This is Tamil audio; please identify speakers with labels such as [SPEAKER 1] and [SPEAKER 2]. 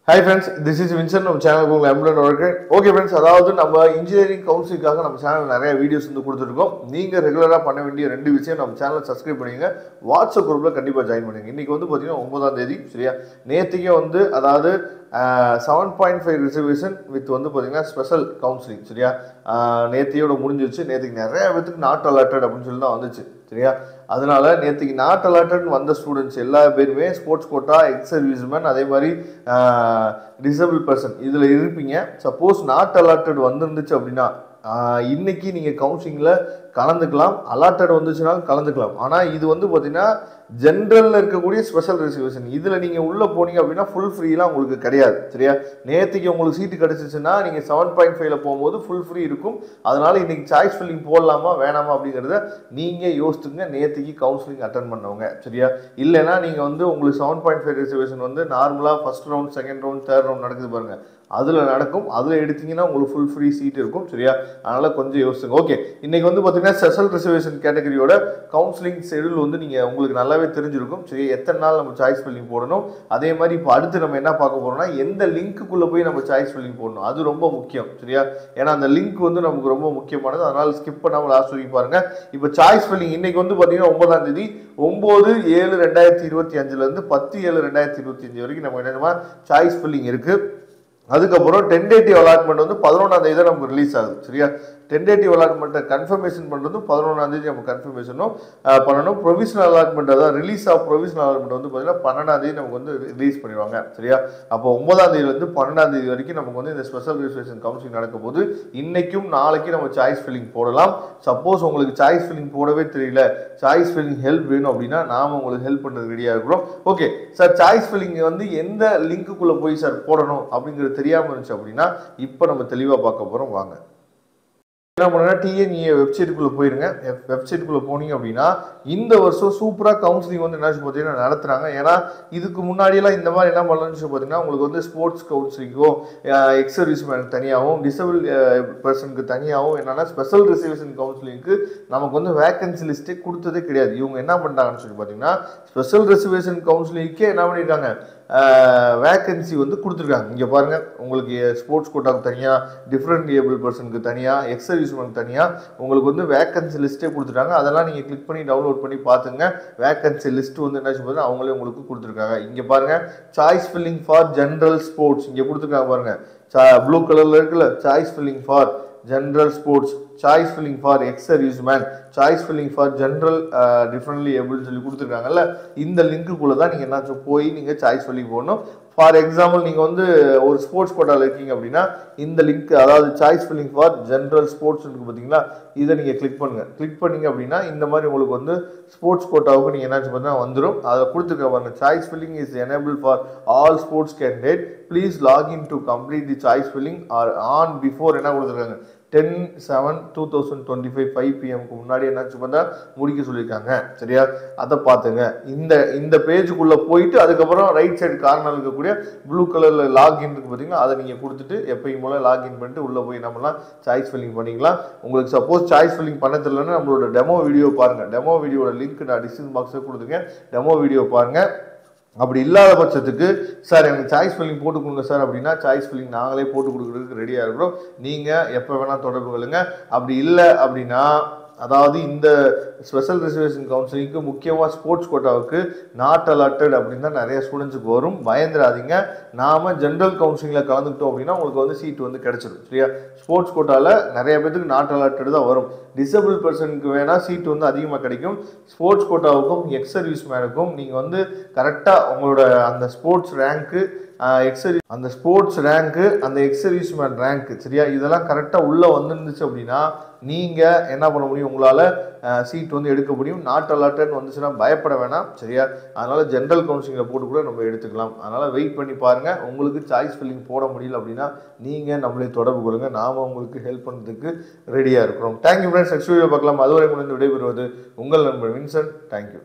[SPEAKER 1] Hi friends, this is Vincent நம்ம சேனலுக்கு உங்களை அன்புடன் வரவேற்கிறேன். ஓகே ஃப்ரெண்ட்ஸ், அதாவது நம்ம இன்ஜினியரிங் கவுன்சிலிங்காக நம்ம சேனல் நிறைய வீடியோஸ் வந்து கொடுத்துருக்கோம். நீங்கள் ரெகுலராக பண்ண வேண்டிய ரெண்டு விஷயம், நம்ம சேனலை சப்ஸ்கிரைப் பண்ணிங்க, வாட்ஸ்அப் குரூப்பில் கண்டிப்பாக ஜாயின் பண்ணுங்க. இன்றைக்கி வந்து பார்த்தீங்கன்னா 9ஆம் தேதி, சரியா? நேற்றுக்கே வந்து அதாவது 7.5 ரிசர்வேஷன் வித் வந்து பார்த்தீங்கன்னா ஸ்பெஷல் கவுன்சிலிங், சரியா? நேற்றையோட முடிஞ்சிருச்சு. நேற்றுக்கு நிறைய பேருக்கு நாட் அலாட்டட் அப்படின்னு சொல்லி தான் வந்துச்சு, சரியா? அதனால நேற்றுக்கு நாட் அலாட்டட் வந்த ஸ்டூடெண்ட்ஸ் எல்லா பேருமே ஸ்போர்ட்ஸ் கோட்டா, எக்ஸ் சர்வீஸ்மேன், அதே மாதிரி டிசபிள் பர்சன் இதில் இருப்பீங்க. சப்போஸ் நாட் அலாட்டட் வந்துருந்துச்சு அப்படின்னா இன்னைக்கு நீங்கள் கவுன்சிலிங்கில் கலந்துக்கலாம். அலாட்டட் வந்துச்சுனாலும் கலந்துக்கலாம். ஆனால் இது வந்து பார்த்தீங்கன்னா ஜென்ரலில் இருக்கக்கூடிய ஸ்பெஷல் ரிசர்வேஷன். இதில் நீங்கள் உள்ளே போனீங்க அப்படின்னா ஃபுல் ஃப்ரீலாம் உங்களுக்கு கிடையாது, சரியா? நேற்றுக்கு உங்களுக்கு சீட்டு கிடச்சிச்சுன்னா நீங்கள் 7.5ல போகும்போது ஃபுல் ஃப்ரீ இருக்கும். அதனால் இன்றைக்கி சாய்ஸ் ஃபில்லிங் போடலாமா வேணாமா அப்படிங்கிறத நீங்கள் யோசித்துங்க, நேற்றுக்கு கவுன்சிலிங் அட்டன் பண்ணவங்க, சரியா? இல்லைன்னா நீங்கள் வந்து உங்களுக்கு 7.5 ரிசர்வேஷன் வந்து நார்மலாக first round, second round, third round நடக்குது பாருங்கள், அதில் நடக்கும். அதில் எடுத்தீங்கன்னா உங்களுக்கு ஃபுல் ஃப்ரீ சீட் இருக்கும், சரியா? அதனால் கொஞ்சம் யோசிச்சுங்க. ஓகே, இன்றைக்கி வந்து பார்த்தீங்கன்னா ஸ்பெஷல் ரிசர்வேஷன் கேட்டகரியோட கவுன்சிலிங் ஷெடியூல் வந்து நீங்கள் உங்களுக்கு நல்லாவே தெரிஞ்சிருக்கும், சரி? எத்தனை நாள் நம்ம சாய்ஸ் ஃபில்லிங் போடணும், அதே மாதிரி இப்போ அடுத்து நம்ம என்ன பார்க்க போகிறோம்னா எந்த லிங்க்குள்ளே போய் நம்ம சாய்ஸ் ஃபில்லிங் போடணும், அது ரொம்ப முக்கியம், சரியா? ஏன்னா அந்த லிங்க் வந்து நமக்கு ரொம்ப முக்கியமானது. அதனால் ஸ்கிப் பண்ணாமல் லாஸ்ட் வரைக்கும் பாருங்கள். இப்போ சாய்ஸ் ஃபில்லிங் இன்றைக்கி வந்து பார்த்தீங்கன்னா 9ஆம் தேதி, 9/7/2025 10/7/2025 வரைக்கும் நம்ம என்னென்னா சாய்ஸ் ஃபில்லிங் இருக்குது. அதுக்கப்புறம் டென்டேட்டிவ் அலாட்மெண்ட் வந்து 11ஆம் தேதி தான் நமக்கு ரிலீஸ் ஆகுது, சரியா? டென்டேட்டிவ் அலாட்மெண்ட்டை கன்ஃபர்மேஷன் பண்ணுறது 11ஆம் தேதி நம்ம கன்ஃபர்மேஷனும் பண்ணணும். ப்ரொவிஷனல் அலாட்மெண்ட், அதாவது ரிலீஸ் ஆஃப் ப்ரொவிஷனல் அலாட்மெண்ட் வந்து பார்த்தீங்கன்னா 12ஆம் தேதி நமக்கு வந்து ரிலீஸ் பண்ணிடுவாங்க, சரியா? அப்போ 9ஆம் தேதியிலேருந்து 12ஆம் தேதி வரைக்கும் நமக்கு வந்து இந்த ஸ்பெஷல் ரிசர்வேஷன் கவுன்சிலிங் நடக்கும் போது இன்னைக்கும் நாளைக்கு நம்ம சாய்ஸ் ஃபில்லிங் போடலாம். சப்போஸ் உங்களுக்கு சாய்ஸ் ஃபில்லிங் போடவே தெரியல, சாய்ஸ் ஃபில்லிங் ஹெல்ப் வேணும் அப்படின்னா நாம் உங்களுக்கு ஹெல்ப் பண்ணுறது ரெடியாக இருக்கிறோம். ஓகே சார், சாய்ஸ் ஃபில்லிங் வந்து எந்த லிங்க்குள்ளே போய் சார் போடணும் அப்படிங்கிறது தெரியாமல் இருந்துச்சு அப்படின்னா இப்போ நம்ம தெளிவாக பார்க்க போகிறோம், வாங்க. என்ன பண்ணுன்னா டிஎன்இஏ வெப்சைட்டுக்குள்ளே போயிருங்க. வெப்சைட்டுக்குள்ளே போனீங்க அப்படின்னா இந்த வருஷம் சூப்பராக கவுன்சிலிங் வந்து என்ன பார்த்தீங்கன்னா நடத்துகிறாங்க. ஏன்னா இதுக்கு முன்னாடியெல்லாம் இந்த மாதிரி என்ன பண்ணலாம்னு பார்த்தீங்கன்னா உங்களுக்கு வந்து ஸ்போர்ட்ஸ் கவுன்சிலிங்கும், எக்ஸ் சர்வீஸ்மேனுக்கு தனியாகவும், டிசபிள் பர்சனுக்கு தனியாகவும் என்னென்னா ஸ்பெஷல் ரிசர்வேஷன் கவுன்சிலிங்க்கு நமக்கு வந்து வேக்கன்சி லிஸ்ட்டே கொடுத்ததே கிடையாது. இவங்க என்ன பண்ணிட்டாங்கன்னு சொல்லி பார்த்தீங்கன்னா ஸ்பெஷல் ரிசர்வேஷன் கவுன்சிலிங்க்கே என்ன பண்ணியிருக்காங்க, வேக்கன்சி வந்து கொடுத்துருக்காங்க. இங்கே பாருங்கள், உங்களுக்கு ஸ்போர்ட்ஸ் கோட்டாவுக்கு தனியாக, டிஃப்ரெண்ட் ஏபிள் பர்சனுக்கு தனியாக, எக்ஸ் சர்வீஸ்மேனுக்கு தனியாக உங்களுக்கு வந்து வேக்கன்சி லிஸ்ட்டே கொடுத்துருக்காங்க. அதெல்லாம் நீங்கள் கிளிக் பண்ணி டவுன்லோட் பண்ணி பார்த்துங்க. வேக்கன்சி லிஸ்ட் வந்து என்ன சொல்லுறது அவங்களே உங்களுக்கு கொடுத்துருக்காங்க. இங்கே பாருங்கள், choice filling for general sports இங்கே கொடுத்துருக்காங்க பாருங்கள், ப்ளூ கலரில் இருக்குல்ல, choice filling for general sports, choice filling for ex serviceman, choice filling for general differently ஏபிள்னு சொல்லி கொடுத்துருக்காங்கல்ல, இந்த லிங்க்குள்ளே தான் நீங்கள் என்ன போய் நீங்கள் சாய்ஸ் ஃபில்லிங் போடணும். ஃபார் எக்ஸாம்பிள் நீங்கள் வந்து ஒரு ஸ்போர்ட்ஸ் கோட்டாவில் இருக்கீங்க அப்படின்னா இந்த லிங்க், அதாவது choice filling for general sports இருக்குது பார்த்தீங்களா, இதை நீங்கள் கிளிக் பண்ணுங்கள். கிளிக் பண்ணிங்க அப்படின்னா இந்த மாதிரி உங்களுக்கு வந்து ஸ்போர்ட்ஸ் கோட்டாவுக்கு நீங்கள் என்ன பார்த்தீங்கன்னா வந்துடும். அதை கொடுத்துருக்க பாருங்க, choice filling is enable for all sports candidate, please login to complete the choice filling or on before என்ன கொடுத்துருக்காங்க 10/7/2025 5 PM முன்னாடி என்னாச்சு பார்த்தா முடிக்க சொல்லியிருக்காங்க, சரியா? அதை பார்த்துங்க. இந்த பேஜுக்குள்ளே போயிட்டு அதுக்கப்புறம் ரைட் சைடு கார்னரில் இருக்கக்கூடிய ப்ளூ கலரில் லாகின் இருக்குது பார்த்தீங்கன்னா, அதை நீங்கள் கொடுத்துட்டு எப்பயும் போல் லாகின் பண்ணிட்டு உள்ளே போய் நம்மளாம் சாய்ஸ் ஃபில்லிங் பண்ணிக்கலாம். உங்களுக்கு சப்போஸ் சாய்ஸ் ஃபில்லிங் பண்ண தெரியலன்னா நம்மளோட டெமோ வீடியோ பாருங்கள். டெமோ வீடியோட லிங்க் நான் டிஸ்கிரிப்ஷன் பாக்ஸில் கொடுத்துங்க, டெமோ வீடியோ பாருங்கள். அப்படி இல்லாத பட்சத்துக்கு சார் எனக்கு சாய்ஸ் ஃபில்லிங் போட்டு கொடுங்க சார் அப்படின்னா சாய்ஸ் ஃபில்லிங் நாங்களே போட்டு கொடுக்குறதுக்கு ரெடியாக இருக்கிறோம். நீங்கள் எப்போ வேணால் தொடர்பு கொள்ளுங்க. அப்படி இல்லை அப்படின்னா, அதாவது இந்த ஸ்பெஷல் ரிசர்வேஷன் கவுன்சிலிங்க்கு முக்கியமாக ஸ்போர்ட்ஸ் கோட்டாவுக்கு நாட் அலாட்டட் அப்படின்னு தான் நிறைய ஸ்டூடெண்ட்ஸுக்கு வரும். பயந்துடாதீங்க. நாம் ஜென்ரல் கவுன்சிலிங்கில் கலந்துக்கிட்டோம் அப்படின்னா உங்களுக்கு வந்து சீட் வந்து கிடச்சிடும், சரியா? ஸ்போர்ட்ஸ் கோட்டாவில் நிறைய பேருக்கு நாட் அலாட்டட் தான் வரும். டிசபிள் பர்சனுக்கு வேணால் சீட் வந்து அதிகமாக கிடைக்கும். ஸ்போர்ட்ஸ் கோட்டாவுக்கும் எக்ஸ் சர்வீஸ் மேனுக்கும் நீங்கள் வந்து கரெக்டாக உங்களோட அந்த ஸ்போர்ட்ஸ் ரேங்க்கு, அந்த ஸ்போர்ட்ஸ் ரேங்க்கு, அந்த எக்ஸ் சர்வீஸ்மேன் ரேங்க்கு, சரியா? இதெல்லாம் கரெக்டாக உள்ளே வந்துருந்துச்சு அப்படின்னா நீங்கள் என்ன பண்ண முடியும், உங்களால் சீட் வந்து எடுக்க முடியும். நாட் அலாட்டட் வந்துச்சுன்னா பயப்பட வேணாம், சரியா? அதனால் ஜென்ரல் கவுன்சிலிங்கில் போட்டு கூட நம்ம எடுத்துக்கலாம். அதனால் வெயிட் பண்ணி பாருங்கள். உங்களுக்கு சாய்ஸ் ஃபில்லிங் போட முடியல அப்படின்னா நீங்கள் நம்மளே தொடர்பு கொள்ளுங்க. நாம் உங்களுக்கு ஹெல்ப் பண்ணுறதுக்கு ரெடியாக இருக்கிறோம். Thank you friends. நெக்ஸ்ட் வீடியோ பார்க்கலாம். அதுவரை முடிந்து விடைபெறுவது உங்கள் நண்பர் வின்சென்ட். தேங்க்யூ.